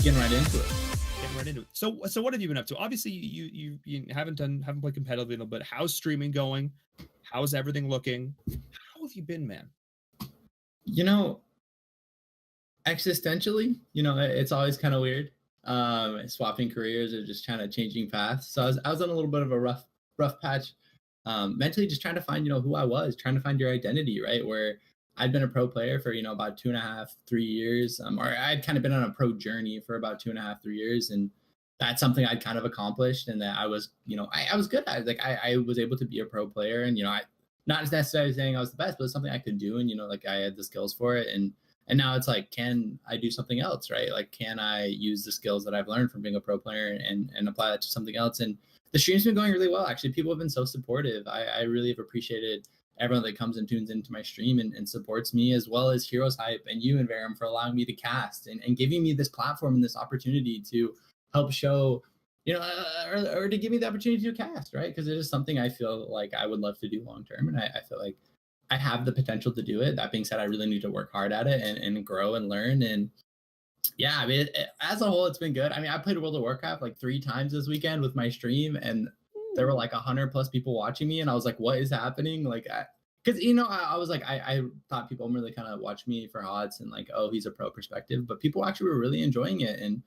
getting right into it. So what have you been up to? Obviously, you haven't played competitively in a bit. How's streaming going? How's everything looking? How have you been, man? You know, existentially, it's always kind of weird. Swapping careers or just kind of changing paths. So I was on a little bit of a rough patch. Mentally, just trying to find, who I was, trying to find your identity, right? Where I'd been a pro player for, about 2.5, 3 years, or I'd kind of been on a pro journey for about 2.5, 3 years. And that's something I'd kind of accomplished and that I was, I was good at it. Like I was able to be a pro player and, I, not necessarily saying I was the best, but it's something I could do. And, like I had the skills for it. And now it's like, can I do something else, right? Like, can I use the skills that I've learned from being a pro player and apply that to something else? And the stream's been going really well. Actually, people have been so supportive. I really have appreciated everyone that comes and tunes into my stream and supports me, as well as HeroesHype and you and Verum for allowing me to cast and giving me this platform and this opportunity to help show, or to give me the opportunity to cast, right? Because it is something I feel like I would love to do long term. And I feel like I have the potential to do it. That being said, I really need to work hard at it and grow and learn. And yeah, I mean, as a whole, it's been good. I mean, I played World of Warcraft like 3 times this weekend with my stream, and there were like 100+ people watching me, and I was like, "What is happening?" Like, because I was like, I thought people really kind of watch me for odds and like, oh, he's a pro perspective, but people actually were really enjoying it. And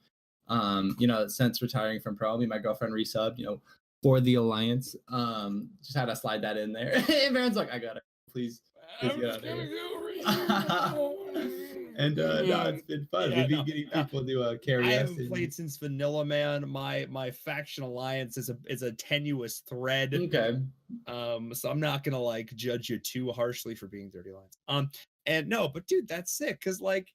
since retiring from pro, me and my girlfriend resubbed, for the Alliance. Just had to slide that in there. And Baron's like, I got it. Please get out of here. And no, it's been fun. We've been getting people to carry us. I haven't played since Vanilla, man. My faction alliance is a tenuous thread. Okay. So I'm not gonna like judge you too harshly for being Dirty Alliance. And no, but dude, that's sick because like,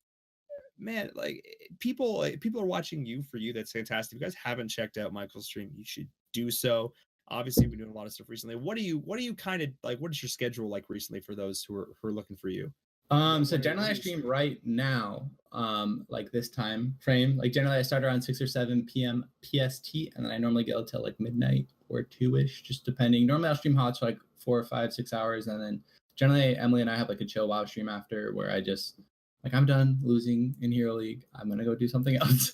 man, like people are watching you for you. That's fantastic. If you guys haven't checked out Michael's stream, you should do so. Obviously, we've been doing a lot of stuff recently. What do you kind of like? What is your schedule like recently for those who are looking for you? So generally I stream right now, like this time frame. Like generally I start around 6 or 7 p.m. PST, and then I normally go till like midnight or 2-ish, just depending. Normally I'll stream HOTS for like 4 or 5, 6 hours, and then generally Emily and I have like a chill WoW stream after, where I just like, I'm done losing in Hero League. I'm gonna go do something else.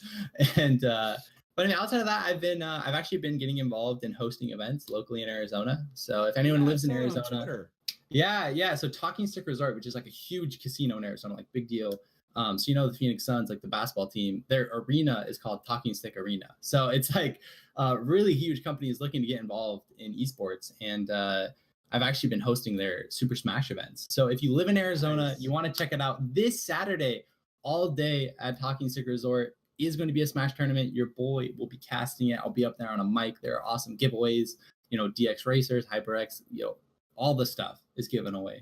And but I mean, outside of that, I've actually been getting involved in hosting events locally in Arizona. So if anyone lives in Arizona. Yeah. So Talking Stick Resort, which is like a huge casino in Arizona, like big deal. So the Phoenix Suns, like the basketball team, their arena is called Talking Stick Arena. So it's like a really huge company is looking to get involved in esports. And I've actually been hosting their Super Smash events. So if you live in Arizona, you want to check it out this Saturday, all day at Talking Stick Resort is going to be a Smash tournament. Your boy will be casting it. I'll be up there on a mic. There are awesome giveaways, DX Racers, HyperX, all the stuff is given away.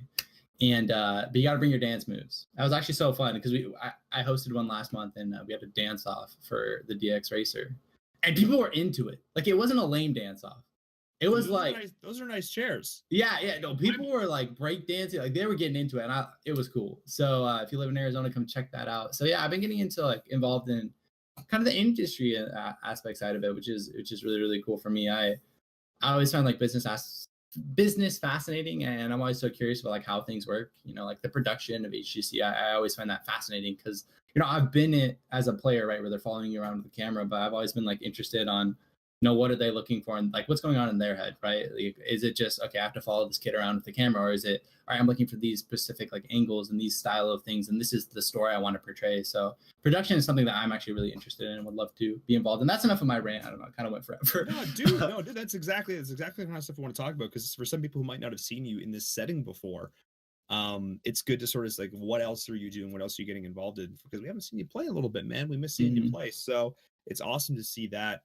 And but you got to bring your dance moves. That was actually so fun because I hosted one last month, and we had a dance off for the DX Racer, and people were into it. Like, it wasn't a lame dance off. It was those are nice chairs. Yeah. No, people were like break dancing, like they were getting into it, and it was cool. So if you live in Arizona, come check that out. So yeah, I've been getting into like involved in kind of the industry aspect side of it, which is really, really cool for me. I always find like business fascinating, and I'm always so curious about like how things work, like the production of HGC. I always find that fascinating because I've been it as a player, right, where they're following you around with the camera, but I've always been like interested on what are they looking for and like what's going on in their head, right? Like, is it just, okay, I have to follow this kid around with the camera, or is it, all right, I'm looking for these specific like angles and these style of things, and this is the story I want to portray. So production is something that I'm actually really interested in and would love to be involved in. That's enough of my rant. I don't know, I kind of went forever. No, dude, that's exactly the kind of stuff I want to talk about, because for some people who might not have seen you in this setting before, it's good to sort of like, what else are you doing? What else are you getting involved in? Because we haven't seen you play a little bit, man. We miss seeing you play. So it's awesome to see that.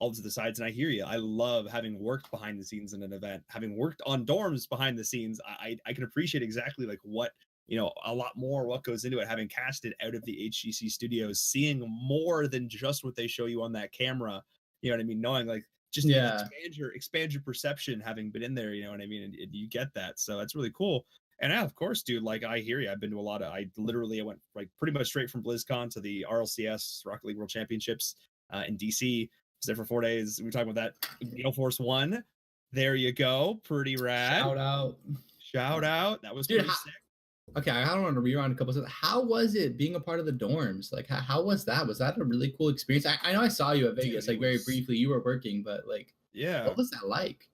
All to the sides, and I hear you. I love having worked behind the scenes in an event, having worked on dorms behind the scenes. I can appreciate exactly like what, a lot more what goes into it, having casted out of the HGC studios, seeing more than just what they show you on that camera. You know what I mean? Knowing like just expand your perception, having been in there, you know what I mean? And you get that. So that's really cool. And yeah, of course, dude, like I hear you. I've been to I went like pretty much straight from BlizzCon to the RLCS Rocket League World Championships in DC. Was there for 4 days. We were talking about that. Gale Force 1. There you go. Pretty rad. Shout out. That was pretty sick. Okay, I don't want to rewind a couple of. How was it being a part of the dorms? Like, how was that? Was that a really cool experience? I know I saw you at Dude, Vegas, it like very was briefly. You were working, but like, yeah. what was that like?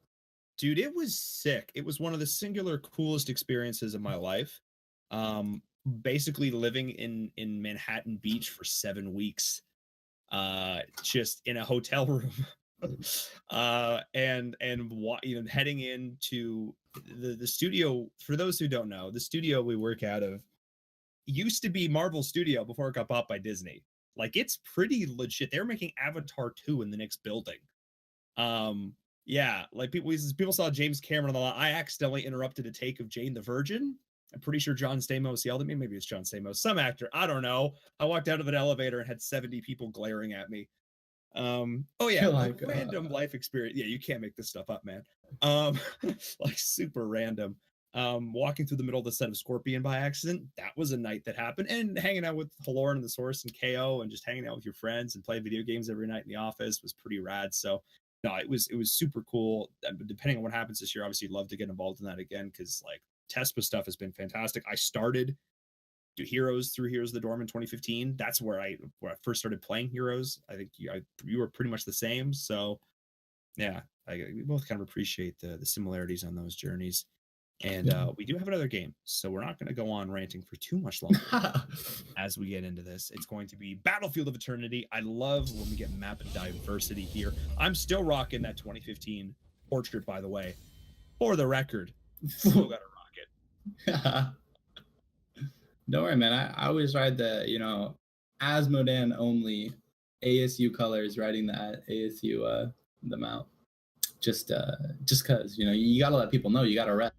Dude, it was sick. It was one of the singular coolest experiences of my life. Um, Basically living in Manhattan Beach for 7 weeks, just in a hotel room. Heading into the studio. For those who don't know, the studio we work out of used to be Marvel Studio before it got bought by Disney. Like, it's pretty legit. They're making Avatar 2 in the next building. Um, yeah, like people saw James Cameron on the lot. I accidentally interrupted a take of Jane the Virgin. I'm pretty sure John Stamos yelled at me. Maybe it's John Stamos, some actor. I don't know. I walked out of an elevator and had 70 people glaring at me. Oh yeah, You're like like, random life experience. Yeah, you can't make this stuff up, man. Like super random. Walking through the middle of the set of Scorpion by accident. That was a night that happened. And hanging out with Haloran and the Source and KO and just hanging out with your friends and playing video games every night in the office was pretty rad. So no, it was super cool. Depending on what happens this year, obviously love to get involved in that again because like Tespa stuff has been fantastic. I started do Heroes through Heroes of the Dorm in 2015. That's where I first started playing Heroes. I think you were pretty much the same. So yeah, we both kind of appreciate the similarities on those journeys. And we do have another game, so we're not going to go on ranting for too much longer as we get into this. It's going to be Battlefield of Eternity. I love when we get map diversity here. I'm still rocking that 2015 portrait, by the way. For the record, still got to rock it. Don't worry, man. I always ride the, Asmodan only ASU colors, riding the ASU the mount. Just cause, you gotta let people know you gotta rep.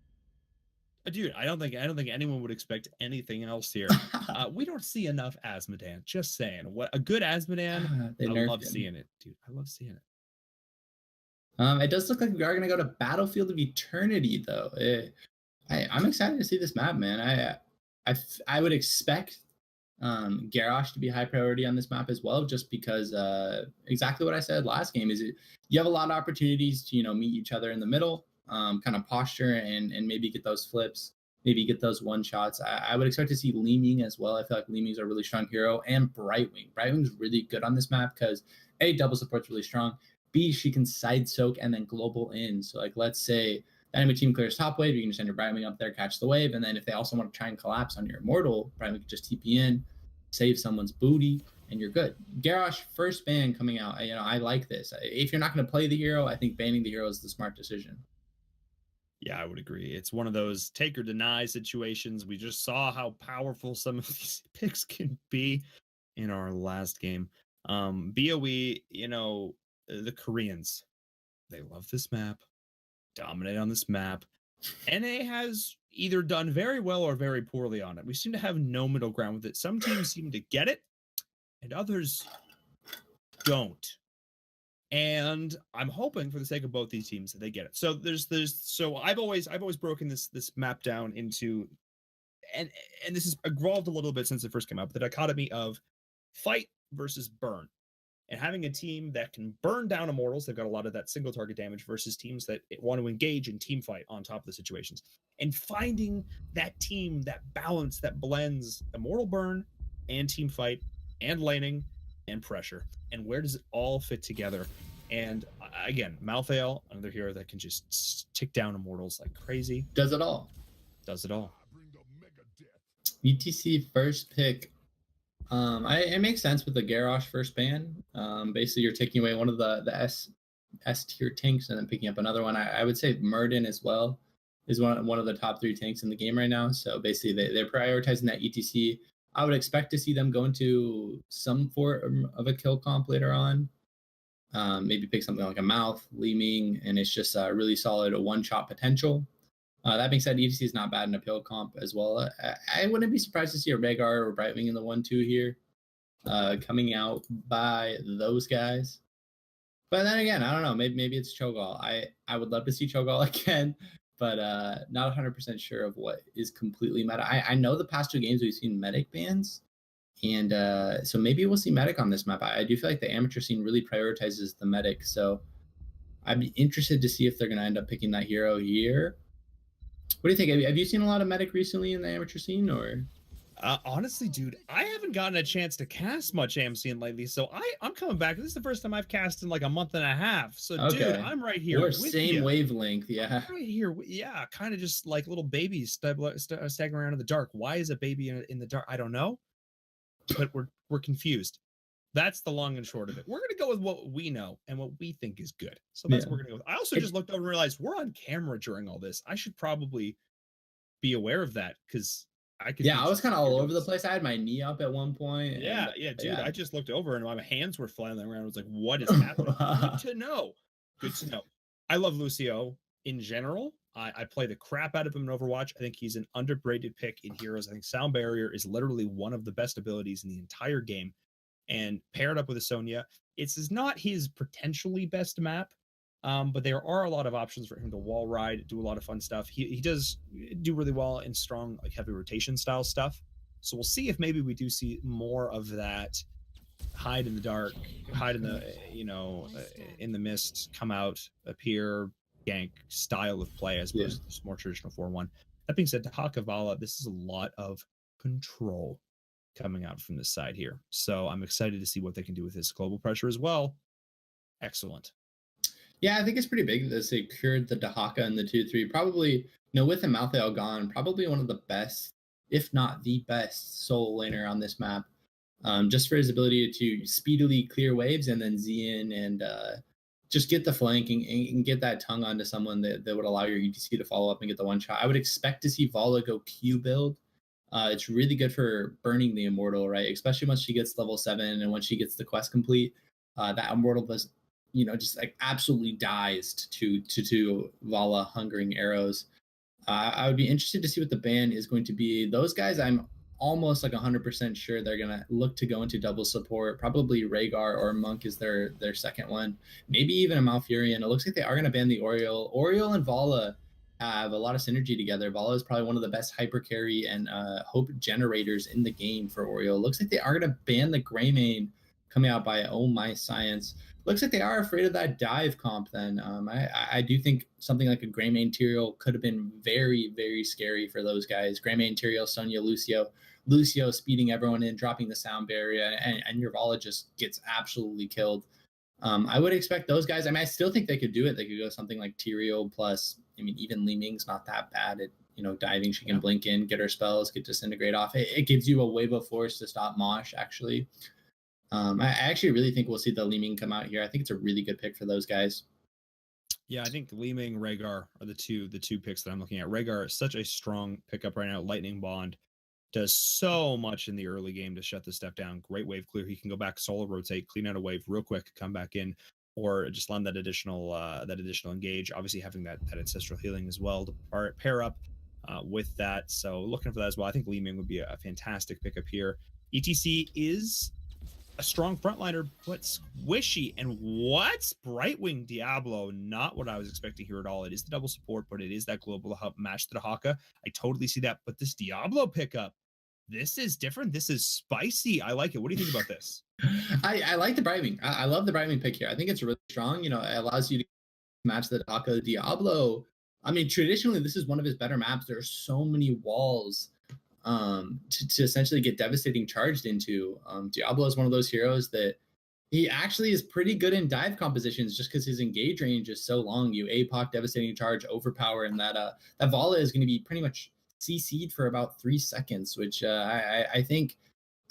Dude, I don't think anyone would expect anything else here. We don't see enough Asmodan. Just saying, what a good Asmodan. They I nerfed love him. seeing it, dude. I love seeing it. It does look like we are gonna go to Battlefield of Eternity, though. I'm excited to see this map, man. I would expect Garrosh to be high priority on this map as well, just because exactly what I said last game is you have a lot of opportunities to meet each other in the middle, kind of posture and maybe get those flips, maybe get those one shots. I would expect to see Leeming as well. I feel like Leeming's a really strong hero, and Brightwing. Brightwing's really good on this map because A, double support's really strong. B, she can side soak and then global in. So like let's say the enemy team clears top wave, you can just send your Brightwing up there, catch the wave, and then if they also want to try and collapse on your Immortal, Brightwing can just TP in, save someone's booty, and you're good. Garrosh, first ban coming out. I like this. If you're not going to play the hero, I think banning the hero is the smart decision. Yeah, I would agree. It's one of those take or deny situations. We just saw how powerful some of these picks can be in our last game. BOE, the Koreans, they love this map, dominate on this map. NA has either done very well or very poorly on it. We seem to have no middle ground with it. Some teams seem to get it, and others don't. And I'm hoping, for the sake of both these teams, that they get it. So I've always broken this map down into, and this has evolved a little bit since it first came out, the dichotomy of fight versus burn. And having a team that can burn down immortals, they've got a lot of that single target damage, versus teams that want to engage in team fight on top of the situations. And finding that team, that balance that blends immortal burn and team fight and laning and pressure. And where does it all fit together? And again, Malthael, another hero that can just tick down immortals like crazy. Does it all. Does it all. ETC first pick. It makes sense with the Garrosh first ban. Basically, you're taking away one of the S tier tanks and then picking up another one. I would say Murden as well is one of the top 3 tanks in the game right now. So basically, they're prioritizing that ETC. I would expect to see them go into some form of a kill comp later on. Maybe pick something like a Mouth, Leeming, and it's just really solid a one-shot potential. That being said, ETC is not bad in a pill comp as well. I wouldn't be surprised to see a Rhaegar or Brightwing in the 1-2 here, coming out by those guys. But then again, I don't know. Maybe it's Cho'Gall. I would love to see Cho'Gall again, but not 100% sure of what is completely meta. I know the past 2 games we've seen medic bans, and so maybe we'll see medic on this map. I do feel like the amateur scene really prioritizes the medic, so I'd be interested to see if they're going to end up picking that hero here. What do you think? Have you seen a lot of Medic recently in the amateur scene, or? Honestly, dude, I haven't gotten a chance to cast much AMCN lately, so I'm coming back. This is the first time I've cast in like a month and a half. So, dude, Okay. I'm right here We're with same you. wavelength, yeah. I'm right here, yeah, kind of just like little babies staggering around in the dark. Why is a baby in the dark? I don't know, but we're confused. That's the long and short of it. We're gonna go with what we know and what we think is good. So that's what we're gonna go with. I also just looked over and realized we're on camera during all this. I should probably be aware of that because I could. Yeah, I was kind of all over the place. I had my knee up at one point. Yeah, and, dude. I just looked over and my hands were flailing around. I was like, "What is happening?" Good to know. Good to know. I love Lucio in general. I play the crap out of him in Overwatch. I think he's an underrated pick in Heroes. I think Sound Barrier is literally one of the best abilities in the entire game. And paired up with a Sonya, it's not his potentially best map, but there are a lot of options for him to wall ride, do a lot of fun stuff. He does do really well in strong, like heavy rotation style stuff. So we'll see if maybe we do see more of that hide in the dark, hide in the in the mist, come out, appear, gank style of play as opposed to this more traditional 4-1. That being said, Dahaka Vala, this is a lot of control coming out from this side here. So I'm excited to see what they can do with this global pressure as well. Excellent. Yeah, I think it's pretty big that they secured the Dahaka and the 2-3. Probably, with the Malthael gone, probably one of the best, if not the best, solo laner on this map. Just for his ability to speedily clear waves and then Z in and just get the flanking and get that tongue onto someone that would allow your ETC to follow up and get the one shot. I would expect to see Vala go Q build. It's really good for burning the Immortal, right? Especially once she gets level 7 and once she gets the quest complete. That Immortal was, just like absolutely dies to Vala hungering arrows. I would be interested to see what the ban is going to be. Those guys, I'm almost like 100% sure they're going to look to go into double support. Probably Rhaegar or Monk is their second one. Maybe even a Malfurion. It looks like they are going to ban the Oriole. Oriole and Vala have a lot of synergy together. Vala is probably one of the best hyper carry and hope generators in the game for Oriole. Looks like they are going to ban the Greymane coming out by Oh My Science. Looks like they are afraid of that dive comp then. I do think something like a Greymane Tyrael could have been very, very scary for those guys. Greymane Tyrael, Sonya, Lucio speeding everyone in, dropping the sound barrier, and your Vala just gets absolutely killed. I would expect those guys. I still think they could do it. They could go something like Tyrael plus, even Li Ming's not that bad at, diving. She can blink in, get her spells, get disintegrate off. It gives you a wave of force to stop Mosh, actually. I actually really think we'll see the Li Ming come out here. I think it's a really good pick for those guys. Yeah, I think Li Ming, Rhaegar are the two picks that I'm looking at. Rhaegar is such a strong pickup right now. Lightning Bond does so much in the early game to shut this stuff down. Great wave clear. He can go back, solo rotate, clean out a wave real quick, come back in, or just land that additional engage. Obviously, having that ancestral healing as well to pair up with that. So looking for that as well. I think Li Ming would be a fantastic pickup here. ETC is a strong frontliner, but squishy. And what's Brightwing Diablo? Not what I was expecting here at all. It is the double support, but it is that global hub match to the Haka. I totally see that. But this Diablo pickup, this is different. This is spicy. I like it. What do you think about this? I like the Brightwing. I love the Brightwing pick here. I think it's really strong. It allows you to match the Haka. Diablo, traditionally, this is one of his better maps. There are so many walls to essentially get devastating charged into. Diablo is one of those heroes that he actually is pretty good in dive compositions just because his engage range is so long. You APOC, devastating charge, overpower, and that Vala is going to be pretty much CC'd for about 3 seconds, which I think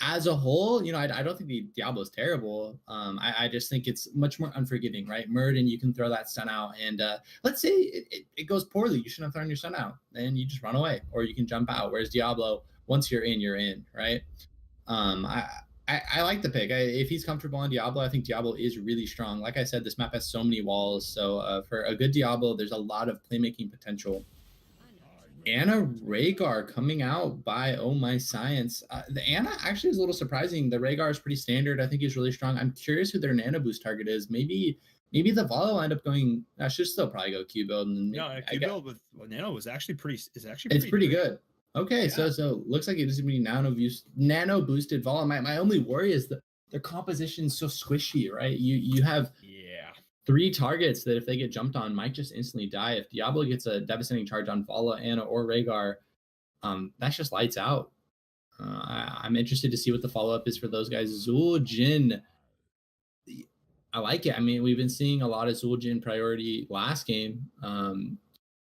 as a whole, I don't think the Diablo is terrible. I just think it's much more unforgiving, right? Murden, you can throw that stun out, and let's say it goes poorly. You shouldn't have thrown your stun out, and you just run away, or you can jump out. Whereas Diablo, once you're in, right? I like the pick. If he's comfortable on Diablo, I think Diablo is really strong. Like I said, this map has so many walls, so for a good Diablo, there's a lot of playmaking potential. Anna Rhaegar coming out by Oh My Science. The Anna actually is a little surprising. The Rhaegar is pretty standard. I think he's really strong. I'm curious who their nano boost target is. Maybe the Vala will end up going. I should still probably go Q build. Q build with nano is actually pretty. It's pretty good. Okay, yeah. so looks like it is going to be nano boosted Vala. My only worry is their composition is so squishy, right? You have 3 targets that if they get jumped on might just instantly die. If Diablo gets a devastating charge on Vala, Ana, or Rhaegar, that's just lights out. I'm interested to see what the follow-up is for those guys. Zul'jin, I like it. I mean, we've been seeing a lot of Zul'jin priority last game.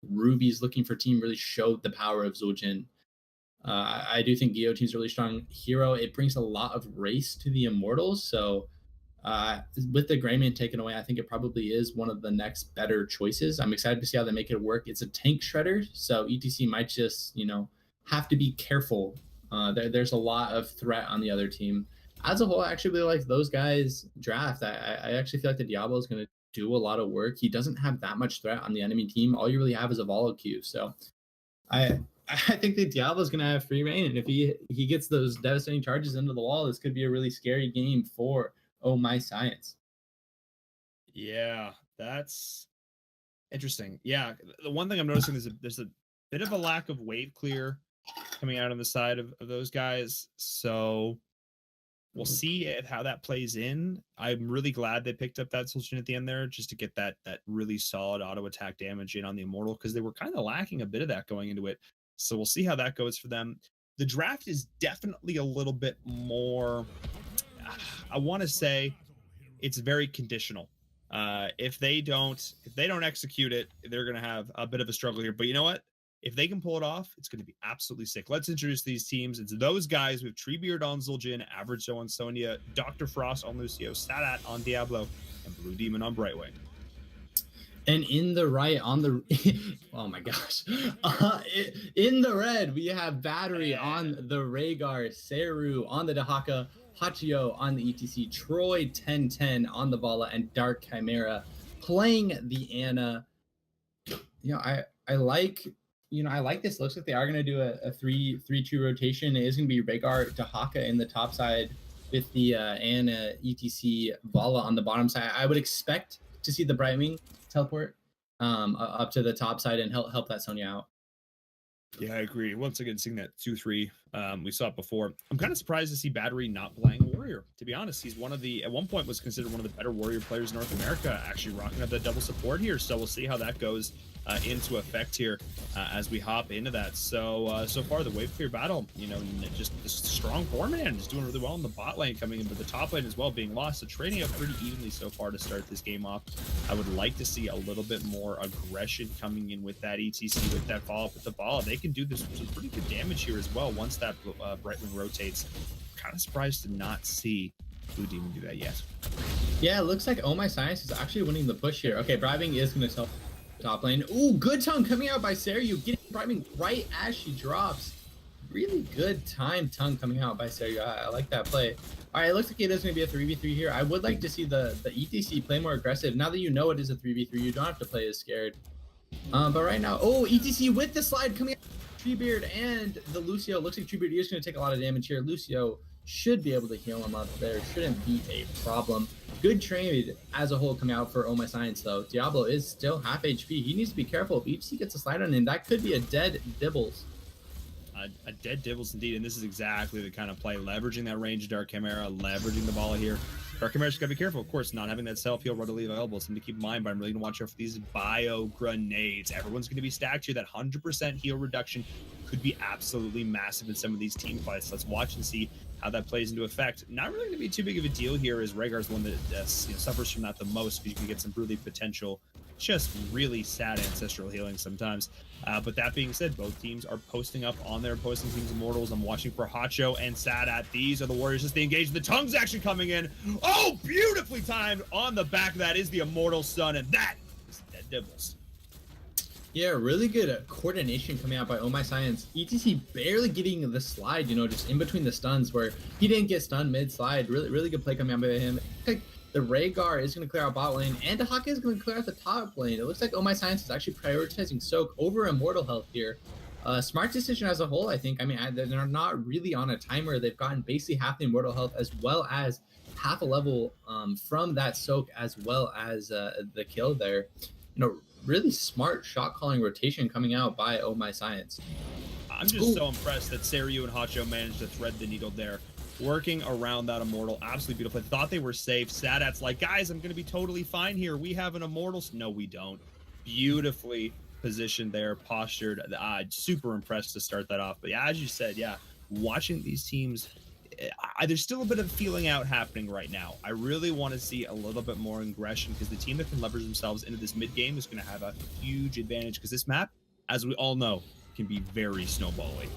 Ruby's looking for team really showed the power of Zul'jin. I do think Guillotine's a really strong hero. It brings a lot of race to the Immortals. So with the Greymane taken away, I think it probably is one of the next better choices. I'm excited to see how they make it work. It's a tank shredder, so ETC might just, have to be careful. There's a lot of threat on the other team. As a whole, I actually really like those guys' draft. I actually feel like the Diablo is going to do a lot of work. He doesn't have that much threat on the enemy team. All you really have is a Volo Q. So I think the Diablo is going to have free reign, and if he gets those devastating charges into the wall, this could be a really scary game for Oh My Science. Yeah, that's interesting. Yeah, the one thing I'm noticing is there's a bit of a lack of wave clear coming out on the side of those guys. So we'll see how that plays in. I'm really glad they picked up that solution at the end there, just to get that really solid auto attack damage in on the Immortal, because they were kind of lacking a bit of that going into it. So we'll see how that goes for them. The draft is definitely a little bit more, I want to say it's very conditional. If they don't execute it, they're going to have a bit of a struggle here. But you know what? If they can pull it off, it's going to be absolutely sick. Let's introduce these teams. It's those guys with Treebeard on Zul'jin, Average Joe on Sonya, Dr. Frost on Lucio, Sadat on Diablo, and Blue Demon on Brightwing. And in the right, on the oh my gosh, in the red, we have Battery on the Rhaegar, Seru on the Dahaka, Hachio on the ETC, Troy 1010 on the Vala, and Dark Chimera playing the Ana. I like this. Looks like they are going to do a 3-2 rotation. It is going to be Rhaegar, Dahaka in the top side with the Ana, ETC, Vala on the bottom side. I would expect to see the Brightwing teleport up to the top side and help that Sonya out. Yeah, I agree. Once again, seeing that 2-3, we saw it before. I'm kind of surprised to see Battery not playing Warrior. To be honest, he's at one point was considered one of the better Warrior players in North America, actually rocking up that double support here. So we'll see how that goes into effect here as we hop into that. So far the wave clear battle, just the strong 4-man is doing really well in the bot lane coming in, but the top lane as well being lost. So trading up pretty evenly so far to start this game off. I would like to see a little bit more aggression coming in with that ETC, with that follow-up with the ball. They can do this some pretty good damage here as well once that Brightwing rotates. Kind of surprised to not see Blue Demon do that yet. Yeah, it looks like Oh My Science is actually winning the push here. Okay, Bribing is going to tell top lane. Ooh, good tongue coming out by Seru, getting Bribing right as she drops. Really good tongue coming out by Seru. I like that play. All right, it looks like it is going to be a 3v3 here. I would like to see the ETC play more aggressive. Now that you know it is a 3v3, you don't have to play as scared. But right now, ETC with the slide coming out. Treebeard and the Lucio. Looks like Treebeard is going to take a lot of damage here. Lucio should be able to heal him up there. Shouldn't be a problem. Good trade as a whole coming out for Oh My Science, though. Diablo is still half HP. He needs to be careful. If ETC gets a slide on him, that could be a dead Dibbles. A dead Dibbles indeed, and this is exactly the kind of play, leveraging that range of Dark Chimera, leveraging the ball here. Dark Chimera's got to be careful, of course, not having that self-heal readily available. Something to keep in mind, but I'm really going to watch out for these bio grenades. Everyone's going to be stacked here. That 100% heal reduction could be absolutely massive in some of these team fights. Let's watch and see how that plays into effect. Not really going to be too big of a deal here, as Rhaegar's the one that suffers from that the most, because you can get some really potential, just really sad ancestral healing sometimes. But that being said, both teams are posting up on their opposing team's Immortals. I'm watching for Hacho and Sadat. These are the Warriors just engaged. The tongue's actually coming in. Oh, beautifully timed. On the back of that is the Immortal Sun, and that is Dead Dibbles. Yeah, really good coordination coming out by Oh My Science. ETC barely getting the slide, just in between the stuns where he didn't get stunned mid-slide. Really good play coming out by him. Like the Rhaegar is going to clear out bot lane, and Dahaka is going to clear out the top lane. It looks like Oh My Science is actually prioritizing Soak over Immortal Health here. Smart decision as a whole, I think. I mean, they're not really on a timer. They've gotten basically half the Immortal Health as well as half a level from that Soak as well as the kill there. Really smart shot calling rotation coming out by Oh My Science. I'm just so impressed that Seru and Hacho managed to thread the needle there. working around that Immortal. Absolutely beautiful. Thought they were safe. Sadat's like, guys, I'm going to be totally fine here. We have an Immortal. No, we don't. Beautifully positioned there, postured. Super impressed to start that off. But yeah, as you said, yeah, watching these teams, there's still a bit of feeling out happening right now. I really want to see a little bit more aggression because the team that can leverage themselves into this mid game is going to have a huge advantage because this map, as we all know, can be very snowbally.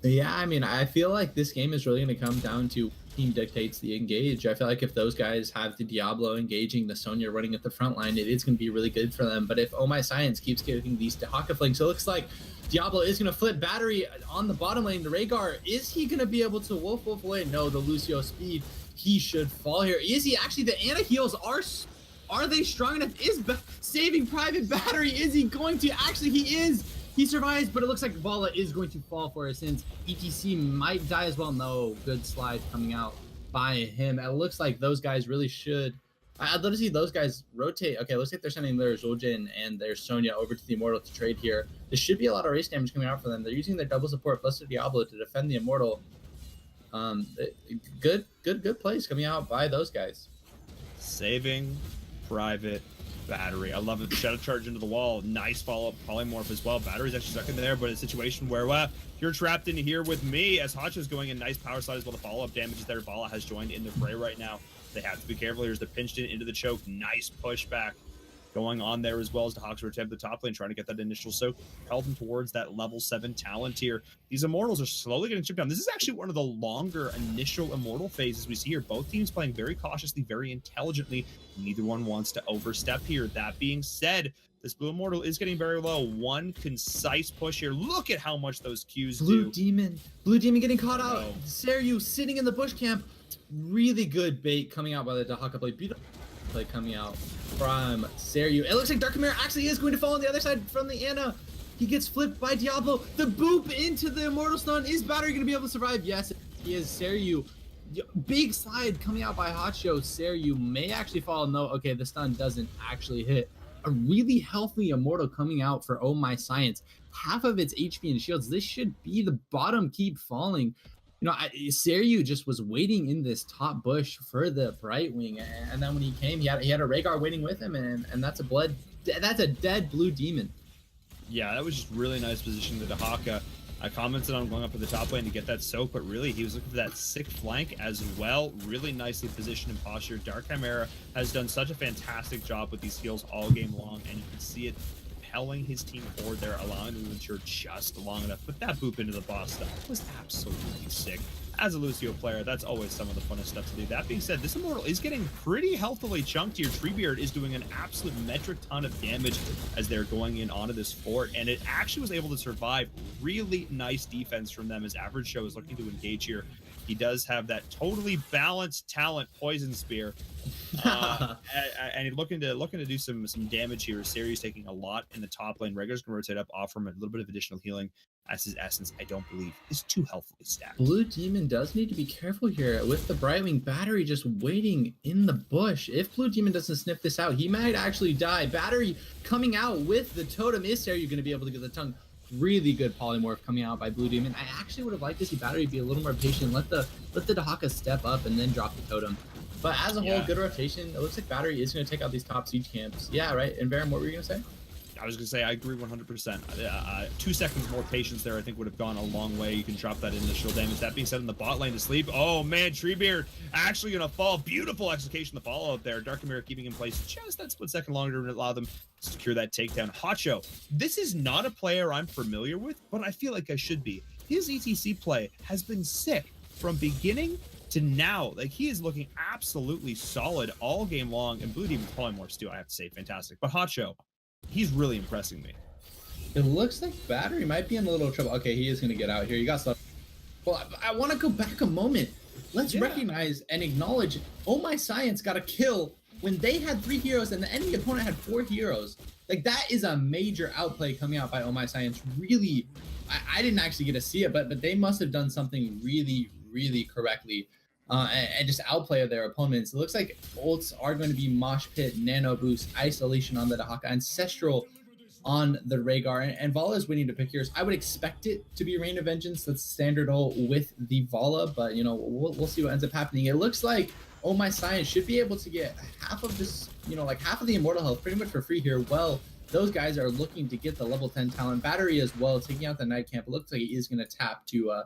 Yeah, I mean, I feel like this game is really going to come down to team dictates the engage. I feel like if those guys have the Diablo engaging, the Sonya running at the front line, it is going to be really good for them. But if Oh My Science keeps getting these Dehaka flanks, it looks like Diablo is going to flip Battery on the bottom lane to Rhaegar. Is he going to be able to wolf away? No, the Lucio speed, he should fall here. Is he actually? The Ana heals are they strong enough? Is saving Private Battery? Is he going to? Actually, he is. He survives, but it looks like Vala is going to fall for it since ETC might die as well. No, good slide coming out by him. It looks like those guys really should. I'd love to see those guys rotate. Okay, looks like they're sending their Zul'jin and their Sonya over to the Immortal to trade here. There should be a lot of race damage coming out for them. They're using their double support plus the Diablo to defend the Immortal. Good plays coming out by those guys. Saving Private Battery. I love it. Shadow charge into the wall. Nice follow-up polymorph as well. Battery's actually stuck in there, but a situation where, well, you're trapped in here with me as Hacho's going in. Nice power slide as well. The follow-up damage is there. Vala has joined in the fray right now. They have to be careful here as they're pinched into the choke. Nice pushback going on there as well as the Hawks were the top lane trying to get that initial soak, held them towards that level 7 talent tier. These Immortals are slowly getting chipped down. This is actually one of the longer initial Immortal phases we see here. Both teams playing very cautiously, very intelligently. Neither one wants to overstep here. That being said, this Blue Immortal is getting very low. One concise push here. Look at how much those Qs Blue do. Blue Demon getting caught out. Seryu sitting in the bush camp. Really good bait coming out by the Dehaka blade. Beautiful play coming out from Seryu. It looks like Dark Chimera actually is going to fall on the other side from the Ana. He gets flipped by Diablo. The boop into the Immortal stun. Is Battery going to be able to survive? Yes, he is. Seryu, big slide coming out by Hacho. Seryu may actually fall. No, okay, the stun doesn't actually hit. A really healthy Immortal coming out for Oh My Science. Half of its HP and shields. This should be the bottom keep falling. You know, Seryu just was waiting in this top bush for the Brightwing, and then when he came, he had a Rhaegar waiting with him, and that's a dead Blue Demon. Yeah, that was just really nice positioning the Dehaka. I commented on going up to the top lane to get that soak, but really he was looking for that sick flank as well. Really nicely positioned and postured. Dark Chimera has done such a fantastic job with these heals all game long, and you can see it propelling his team forward there, allowing them to mature just long enough. Put that boop into the boss stuff was absolutely sick. As a Lucio player, that's always some of the funnest stuff to do. That being said, this Immortal is getting pretty healthily chunked here. Treebeard is doing an absolute metric ton of damage as they're going in onto this fort, and it actually was able to survive. Really nice defense from them as Average Show is looking to engage here. He does have that totally balanced talent Poison Spear, and he's looking to do some damage here. Series taking a lot in the top lane. Regular's gonna rotate up, offer him a little bit of additional healing. As his essence, I don't believe, is too healthily stacked. Blue Demon does need to be careful here with the Brightwing Battery just waiting in the bush. If Blue Demon doesn't sniff this out, he might actually die. Battery coming out with the totem. Is there? You're going to be able to get the tongue. Really good polymorph coming out by Blue Demon. I actually would have liked to see Battery be a little more patient. Let the Dehaka step up and then drop the totem. But as a whole, good rotation. It looks like Battery is going to take out these top siege camps. Yeah, right. And Baron, what were you going to say? I was going to say, I agree 100%. 2 seconds more patience there, I think, would have gone a long way. You can drop that initial damage. That being said, in the bot lane to sleep. Oh, man, Treebeard actually going to fall. Beautiful execution, the follow-up there. Dark Chimera keeping in place just that split second longer to allow them to secure that takedown. Hacho, this is not a player I'm familiar with, but I feel like I should be. His ETC play has been sick from beginning to now. Like, he is looking absolutely solid all game long. And Blue Demon's polymorphs, too, I have to say, fantastic. But Hacho, he's really impressing me. It looks like Battery might be in a little trouble. Okay, he is going to get out here. You got stuff. Well, I want to go back a moment. Let's recognize and acknowledge Oh My Science got a kill when they had 3 heroes and the enemy opponent had 4 heroes. Like, that is a major outplay coming out by Oh My Science. Really, I didn't actually get to see it, but they must have done something really, really correctly. And just outplay their opponents. It looks like ults are going to be Mosh Pit, Nano Boost, Isolation on the Dehaka, Ancestral on the Rhaegar, and Vala is winning to pick here. I would expect it to be Rain of Vengeance. That's standard ult with the Vala, but you know, we'll see what ends up happening. It looks like Oh My Science should be able to get half of this, you know, like half of the immortal health pretty much for free here. Well, those guys are looking to get the level 10 talent battery as well, taking out the Night Camp. It looks like he is going to tap to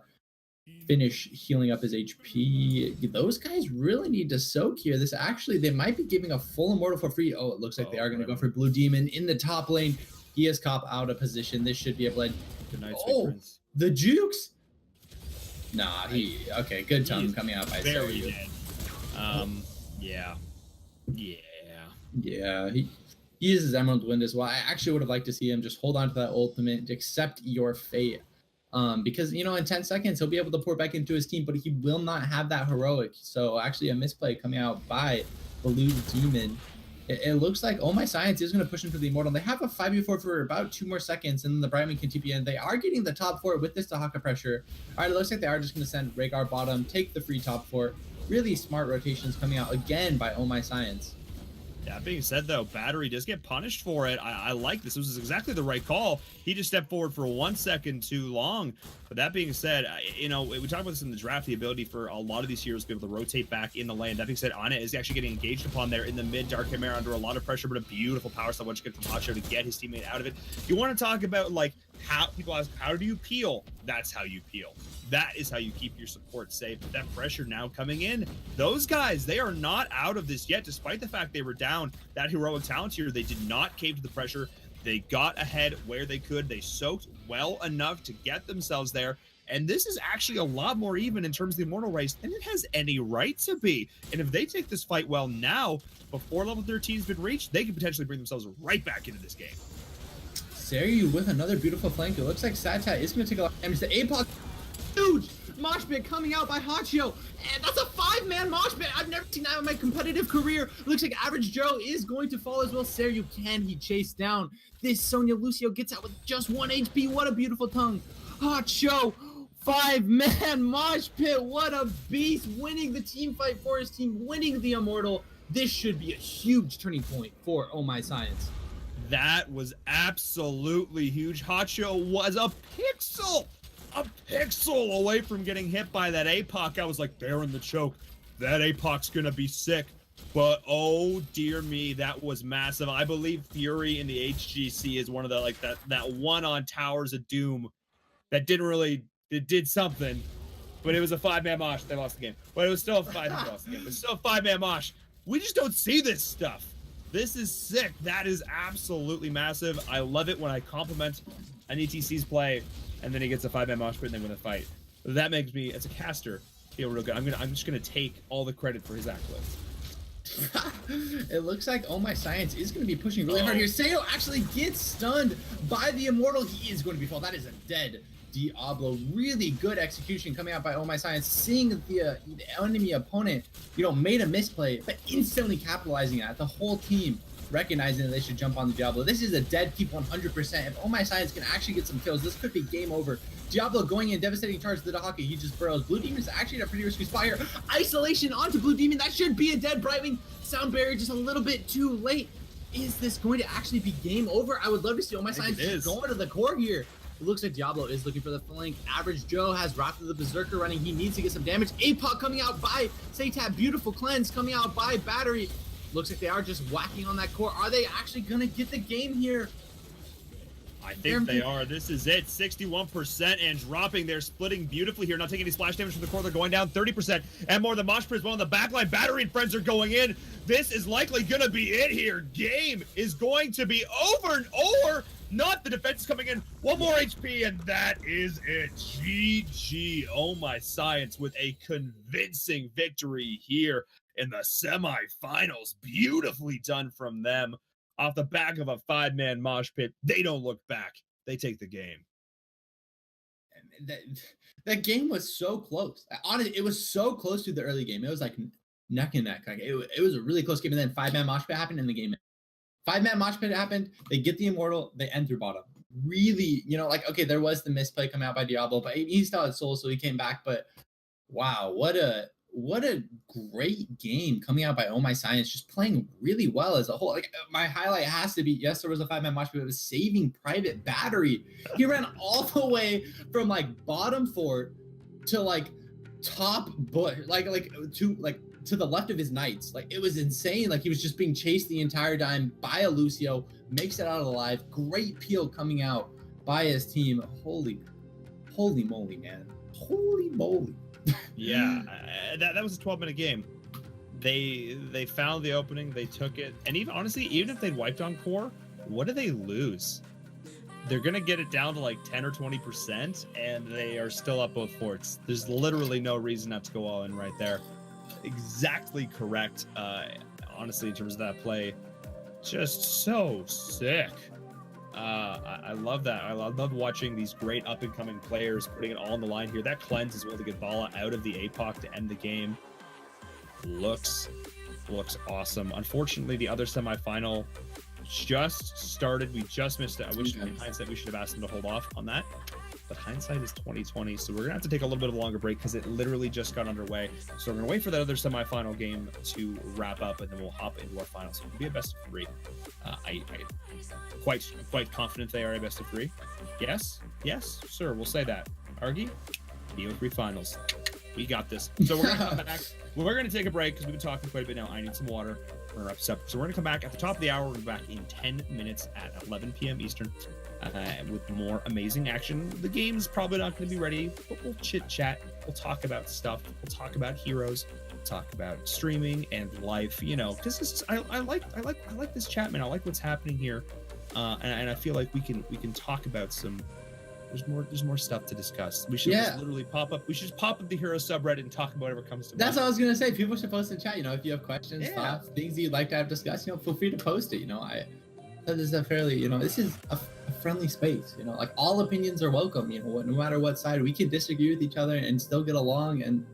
finish healing up his HP. Those guys really need to soak here. This actually, they might be giving a full immortal for free. Oh, it looks like they are going to go for Blue Demon in the top lane. He has cop out of position. This should be able to. The jukes. Nah, okay. Good tongue coming out by very dead. Yeah. He uses Emerald Wind as well. I actually would have liked to see him just hold on to that ultimate, accept your fate. Because, you know, in 10 seconds, he'll be able to pour back into his team, but he will not have that heroic. So actually a misplay coming out by Blue Demon. It looks like Oh My Science is going to push into the Immortal. They have a 5v4 for about 2 more seconds, and then the Brightman can TP in. They are getting the top 4 with this Dahaka pressure. All right, it looks like they are just going to send Rhaegar bottom, take the free top 4. Really smart rotations coming out again by Oh My Science. That being said, though, Battery does get punished for it. I like this. This was exactly the right call. He just stepped forward for 1 second too long. But that being said, you know, we talked about this in the draft, the ability for a lot of these heroes to be able to rotate back in the lane. That being said, Ana is actually getting engaged upon there in the mid. Dark Chimera under a lot of pressure, but a beautiful power slap once again from Hacho to get his teammate out of it. You want to talk about, like, how people ask, how do you peel? That's how you peel. That is how you keep your support safe. But that pressure now coming in, those guys, they are not out of this yet, despite the fact they were down. That heroic talent here, they did not cave to the pressure. They got ahead where they could. They soaked well enough to get themselves there. And this is actually a lot more even in terms of the Immortal race than it has any right to be. And if they take this fight well now, before level 13 has been reached, they can potentially bring themselves right back into this game. Seryu with another beautiful flank. It looks like Satat is going to take a lot of damage. The APOC, huge mosh pit coming out by Hacho. And that's a 5-man mosh pit. I've never seen that in my competitive career. Looks like Average Joe is going to fall as well. Seryu, can he chase down this Sonya Lucio? Gets out with just 1 HP. What a beautiful tongue. Hacho, 5-man mosh pit. What a beast. Winning the team fight for his team. Winning the Immortal. This should be a huge turning point for Oh My Science. That was absolutely huge. Hacho was a pixel away from getting hit by that APOC. I was like, they're in the choke. That APOC's gonna be sick. But oh dear me, that was massive. I believe Fury in the HGC is one of the, like, that one on Towers of Doom that didn't really, it did something, but it was a 5-man mosh. They lost the game. But it was still a 5-man lost the game. It's still a 5-man mosh. We just don't see this stuff. This is sick. That is absolutely massive. I love it when I compliment an ETC's play and then he gets a 5-man mosh pit and they win a fight. That makes me, as a caster, feel real good. I'm just gonna take all the credit for his accolades. It looks like Oh My Science is going to be pushing really hard here. Sayo actually gets stunned by the Immortal. He is going to be fall. That is a dead Diablo. Really good execution coming out by Oh My Science, seeing the enemy opponent, you know, made a misplay, but instantly capitalizing on it. The whole team recognizing that they should jump on the Diablo. This is a dead keep 100%. If Oh My Science can actually get some kills, this could be game over. Diablo going in, devastating charge to the Dahaka. He just burrows. Blue Demon's actually in a pretty risky spot here. Isolation onto Blue Demon. That should be a dead Brightwing. Sound barrier just a little bit too late. Is this going to actually be game over? I would love to see Oh My Science going to the core here. It looks like Diablo is looking for the flank. Average Joe has Wrath of the Berserker running. He needs to get some damage. APOC coming out by Satat. Beautiful cleanse coming out by Battery. Looks like they are just whacking on that core. Are they actually going to get the game here? I think they are. This is it. 61% and dropping. They're splitting beautifully here. Not taking any splash damage from the core. They're going down 30%. And more. The Mosh Pit as well on the backline. Battery and friends are going in. This is likely going to be it here. Game is going to be over. Or not. The defense is coming in. 1 more HP, and that is it. GG. Oh My Science with a convincing victory here in the semifinals. Beautifully done from them. Off the back of a 5-man mosh pit. They don't look back. They take the game. That game was so close. Honestly, it was so close to the early game. It was like neck and neck. Like it was a really close game. And then 5-man mosh pit happened in the game. 5-man mosh pit happened. They get the Immortal. They end through bottom. Really, you know, like, okay, there was the misplay coming out by Diablo, but he still had soul, so he came back. But wow, what a what a great game coming out by Oh My Science, just playing really well as a whole. Like my highlight has to be, yes, there was a 5-man match, but it was saving Private Battery. He ran all the way from like bottom fort to like top bush, like to the left of his knights. Like it was insane. Like he was just being chased the entire time by a Lucio, makes it out alive. Great peel coming out by his team. Holy moly, man. Holy moly. Yeah, that was a 12-minute game. They found the opening, they took it, and even honestly, even if they'd wiped on core, what do they lose? They're gonna get it down to like 10 or 20%, and they are still up both forts. There's literally no reason not to go all in right there. Exactly correct. Honestly, in terms of that play, just so sick. I love that. I love watching these great up-and-coming players putting it all on the line here. That cleanse is able to get Bala out of the APOC to end the game. Looks awesome. Unfortunately, the other semifinal just started. We just missed it. I wish in hindsight we should have asked them to hold off on that. But hindsight is 2020, so we're gonna have to take a little bit of a longer break because it literally just got underway. So we're gonna wait for that other semifinal game to wrap up, and then we'll hop into our finals. So it'll be a best of 3. I'm quite confident they are a best of 3. Yes, sir. We'll say that. Argy, BO3 finals. We got this. So we're gonna come back. We're gonna take a break because we've been talking quite a bit now. I need some water. We're gonna wrap this up. So we're gonna come back at the top of the hour. We're back in 10 minutes at 11 p.m. Eastern. With more amazing action. The game's probably not going to be ready, but we'll chit chat. We'll talk about stuff. We'll talk about heroes. We'll talk about streaming and life. You know, because this is I like this chat, man. I like what's happening here, and I feel like we can talk about some. There's more stuff to discuss. We should just literally pop up. We should just pop up the Heroes subreddit and talk about whatever comes to mind. That's what I was gonna say. People should post in chat. You know, if you have questions, thoughts, things you'd like to have discussed, you know, feel free to post it. You know, this is a fairly, you know, this is a friendly space, you know, like all opinions are welcome, you know, no matter what side. We can disagree with each other and still get along, and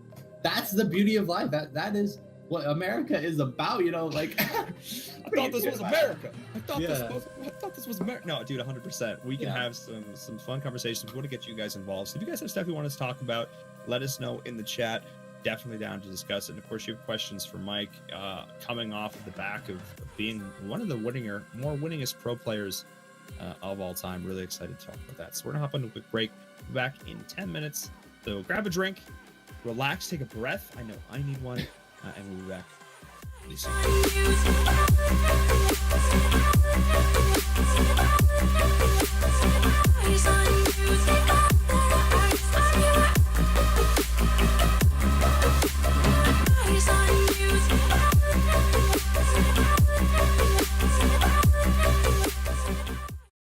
that's the beauty of life. That is what America is about, you know, like I thought this was America. I thought this was America. No, dude, 100%. We can have some fun conversations. We want to get you guys involved. So if you guys have stuff you want us to talk about, let us know in the chat. Definitely down to discuss it. And of course, you have questions for Mike, coming off of the back of being one of the more winningest pro players of all time. Really excited to talk about that. So we're gonna hop on a quick break. We'll be back in 10 minutes. So grab a drink, relax, take a breath. I know I need one, and we'll be back really soon.